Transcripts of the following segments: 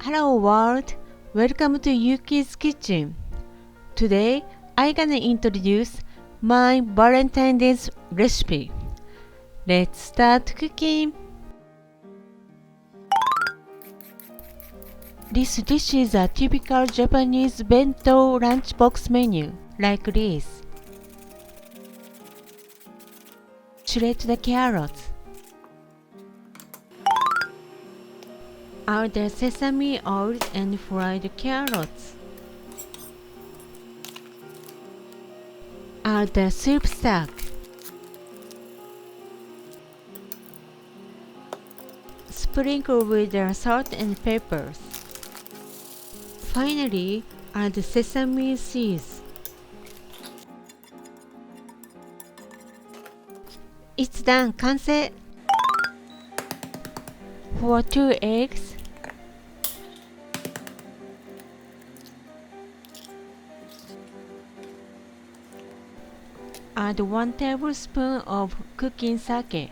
Hello world! Welcome to Yuki's Kitchen. Today, I'm gonna introduce my Valentine Day's recipe. Let's start cooking. This dish is a typical Japanese bento lunchbox menu, like this. Shred the carrots. Add the sesame oil and fried carrots. Add the soup stock. Sprinkle with the salt and peppers. Finally, add the sesame seeds. It's done, 完成! For 2 eggs, add 1 tablespoon of cooking sake.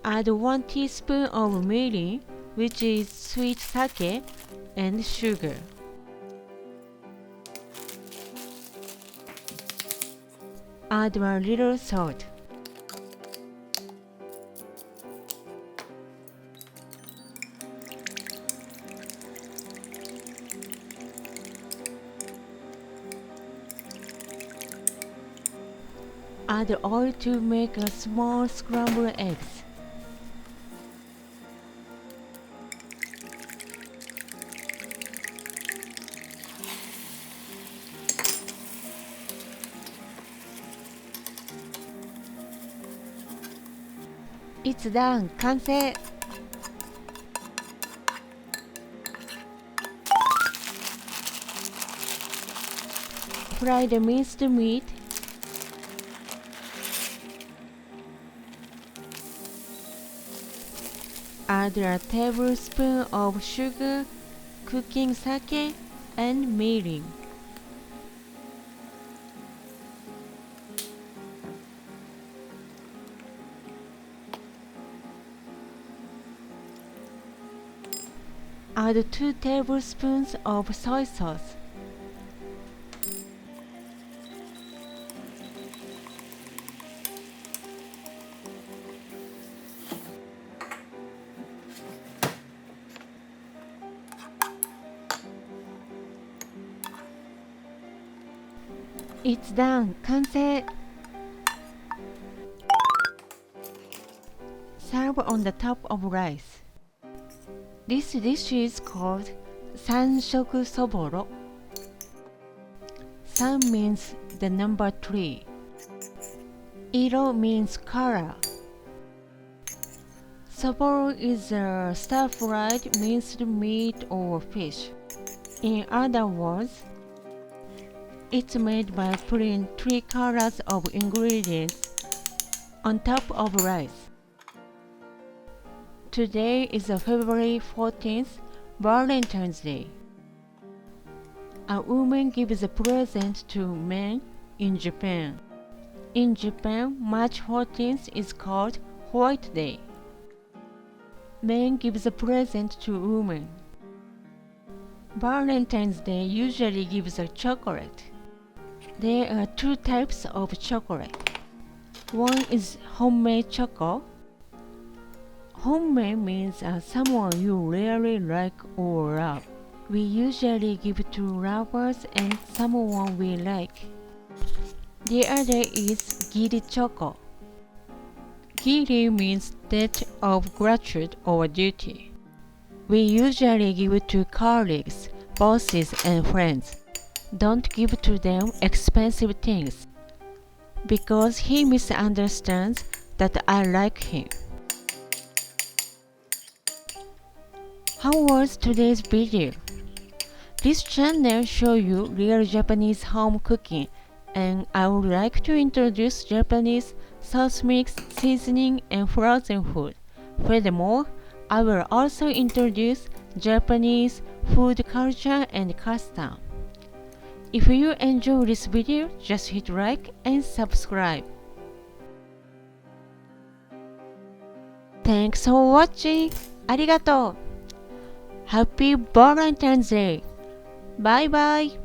Add 1 teaspoon of mirin, which is sweet sake, and sugar. Add a little salt. Add oil to make a small scrambled eggs. It's done, 完成! Fry the minced meat. Add a tablespoon of sugar, cooking sake, and mirin. Add 2 tablespoons of soy sauce. It's done, 完成! Serve on the top of rice. This dish is called 三色そぼろ. 3 means the number 3. 色 means color. Soboro is a stir-fried minced meat or fish. In other words, it's made by putting 3 colors of ingredients on top of rice. Today is February 14th, Valentine's Day. A woman gives a present to men in Japan. In Japan, March 14th is called White Day. Men gives a present to women. Valentine's Day usually gives a chocolate. There are 2 types of chocolate. One is homemade chocolate. Homemade means someone you really like or love. We usually give to lovers and someone we like. The other is giri choco. Giri means debt of gratitude or duty. We usually give to colleagues, bosses, and friends. Don't give to them expensive things, because he misunderstands that I like him. How was today's video? This channel shows you real Japanese home cooking, and I would like to introduce Japanese sauce mix, seasoning, and frozen food. Furthermore, I will also introduce Japanese food culture and custom. If you enjoy this video, just hit like and subscribe. Thanks for watching. ありがとう。Happy Valentine's Day. Bye bye.